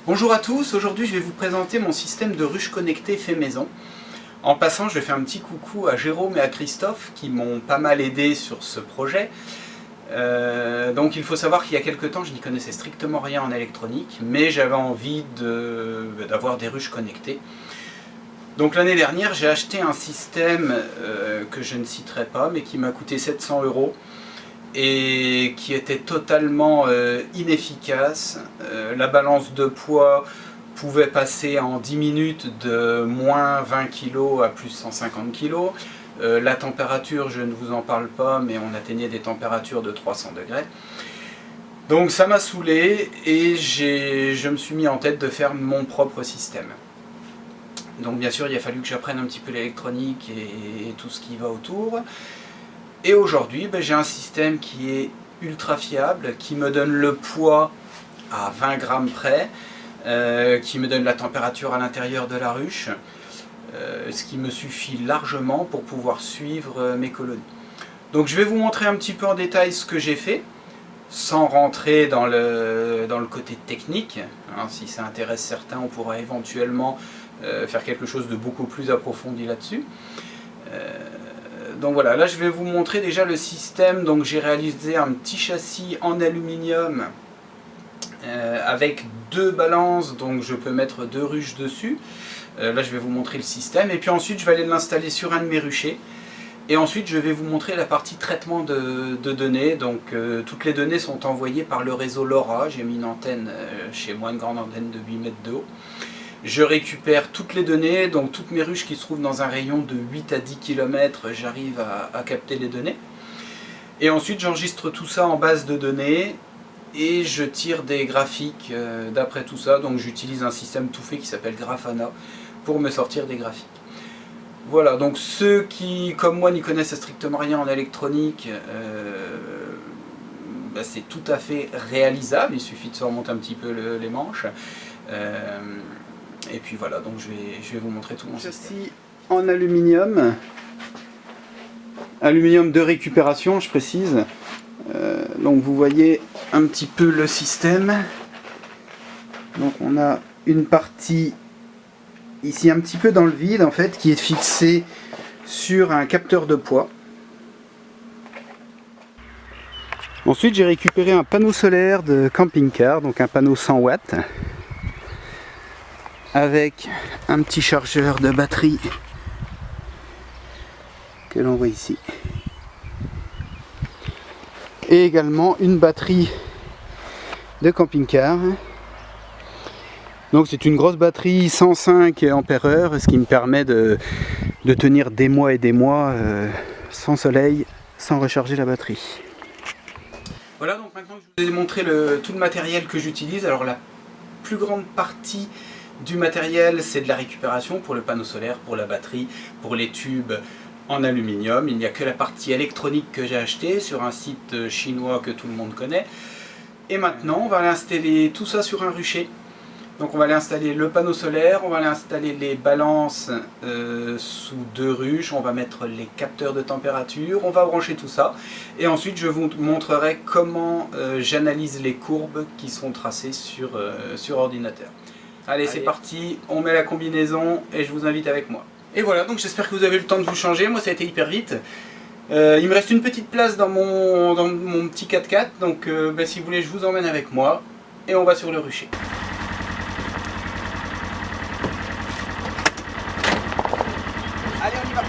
Bonjour à tous, aujourd'hui je vais vous présenter mon système de ruche connectée fait maison. En passant, je vais faire un petit coucou à Jérôme et à Christophe qui m'ont pas mal aidé sur ce projet. Donc il faut savoir qu'il y a quelques temps je n'y connaissais strictement rien en électronique, mais j'avais envie d'avoir des ruches connectées. Donc l'année dernière j'ai acheté un système que je ne citerai pas mais qui m'a coûté 700 € et qui était totalement inefficace. La balance de poids pouvait passer en 10 minutes de moins 20 kg à plus 150 kg. La température, je ne vous en parle pas, mais on atteignait des températures de 300 degrés. Donc ça m'a saoulé et je me suis mis en tête de faire mon propre système. Donc bien sûr, il a fallu que j'apprenne un petit peu l'électronique et tout ce qui va autour. Et aujourd'hui, j'ai un système qui est ultra fiable, qui me donne le poids à 20 grammes près, qui me donne la température à l'intérieur de la ruche, ce qui me suffit largement pour pouvoir suivre mes colonies. Donc je vais vous montrer un petit peu en détail ce que j'ai fait, sans rentrer dans le côté technique. Si ça intéresse certains, on pourra éventuellement faire quelque chose de beaucoup plus approfondi là-dessus. Donc voilà, là je vais vous montrer déjà le système. Donc j'ai réalisé un petit châssis en aluminium avec deux balances, donc je peux mettre deux ruches dessus. Là je vais vous montrer le système et puis ensuite je vais aller l'installer sur un de mes ruchers. Et ensuite je vais vous montrer la partie traitement de données. Donc toutes les données sont envoyées par le réseau LoRa. J'ai mis une antenne chez moi, une grande antenne de 8 mètres de haut. Je récupère toutes les données, donc toutes mes ruches qui se trouvent dans un rayon de 8 à 10 km, j'arrive à capter les données. Et ensuite j'enregistre tout ça en base de données et je tire des graphiques d'après tout ça. Donc j'utilise un système tout fait qui s'appelle Grafana pour me sortir des graphiques. Voilà, donc ceux qui, comme moi, n'y connaissent strictement rien en électronique, c'est tout à fait réalisable, il suffit de se remonter un petit peu les manches. Et puis voilà, donc je vais vous montrer tout mon système. En aluminium, aluminium de récupération, je précise. Donc vous voyez un petit peu le système. Donc on a une partie ici un petit peu dans le vide en fait, qui est fixée sur un capteur de poids. Ensuite j'ai récupéré un panneau solaire de camping-car, donc un panneau 100 watts. Avec un petit chargeur de batterie que l'on voit ici. Et également une batterie de camping-car. Donc c'est une grosse batterie 105 ampères-heure, ce qui me permet de tenir des mois et des mois sans soleil, sans recharger la batterie. Voilà, donc maintenant que je vous ai montré tout le matériel que j'utilise, alors la plus grande partie du matériel, c'est de la récupération pour le panneau solaire, pour la batterie, pour les tubes en aluminium. Il n'y a que la partie électronique que j'ai achetée sur un site chinois que tout le monde connaît. Et maintenant, on va aller installer tout ça sur un rucher. Donc on va aller installer le panneau solaire, on va aller installer les balances sous deux ruches, on va mettre les capteurs de température, on va brancher tout ça. Et ensuite je vous montrerai comment j'analyse les courbes qui sont tracées sur ordinateur. Allez, c'est parti, on met la combinaison et je vous invite avec moi. Et voilà, donc j'espère que vous avez eu le temps de vous changer, moi ça a été hyper vite. Il me reste une petite place dans mon petit 4x4, donc si vous voulez je vous emmène avec moi et on va sur le rucher. Allez, on y va.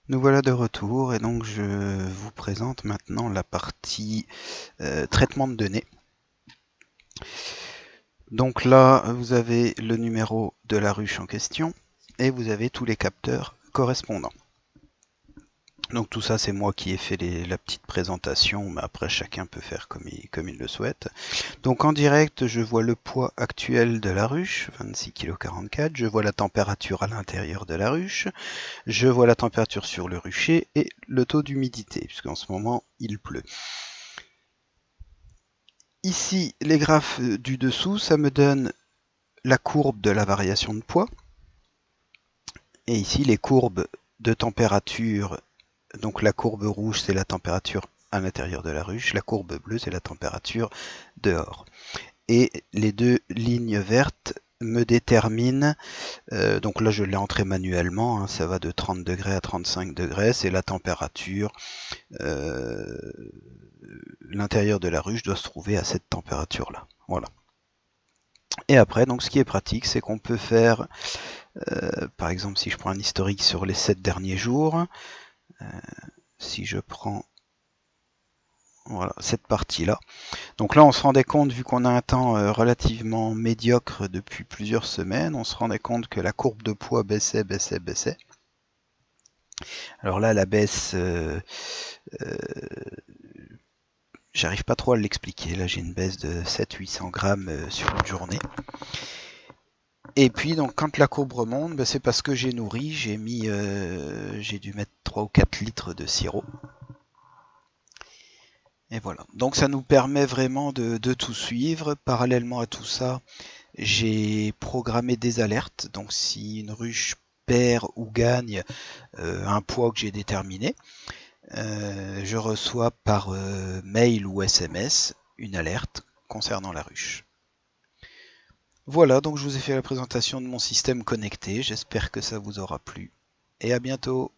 Nous voilà de retour et donc je vous présente maintenant la partie traitement de données. Donc là, vous avez le numéro de la ruche en question et vous avez tous les capteurs correspondants. Donc tout ça, c'est moi qui ai fait la petite présentation, mais après chacun peut faire comme il le souhaite. Donc en direct, je vois le poids actuel de la ruche, 26,44 kg. Je vois la température à l'intérieur de la ruche. Je vois la température sur le rucher et le taux d'humidité, puisqu'en ce moment, il pleut. Ici, les graphes du dessous, ça me donne la courbe de la variation de poids. Et ici, les courbes de température. Donc la courbe rouge, c'est la température à l'intérieur de la ruche. La courbe bleue, c'est la température dehors. Et les deux lignes vertes me déterminent, donc là je l'ai entré manuellement, hein, ça va de 30 degrés à 35 degrés, c'est la température. L'intérieur de la ruche doit se trouver à cette température-là. Voilà. Et après, donc ce qui est pratique, c'est qu'on peut faire, par exemple, si je prends un historique sur les 7 derniers jours, si je prends voilà, cette partie-là. Donc là, on se rendait compte, vu qu'on a un temps relativement médiocre depuis plusieurs semaines, on se rendait compte que la courbe de poids baissait, baissait, baissait. Alors là, la baisse, j'arrive pas trop à l'expliquer. Là, j'ai une baisse de 700-800 grammes sur une journée. Et puis, donc, quand la courbe remonte, c'est parce que j'ai nourri, j'ai dû mettre 3 ou 4 litres de sirop. Et voilà. Donc, ça nous permet vraiment de tout suivre. Parallèlement à tout ça, j'ai programmé des alertes. Donc, si une ruche perd ou gagne un poids que j'ai déterminé, je reçois par mail ou SMS une alerte concernant la ruche. Voilà, donc je vous ai fait la présentation de mon système connecté. J'espère que ça vous aura plu. Et à bientôt.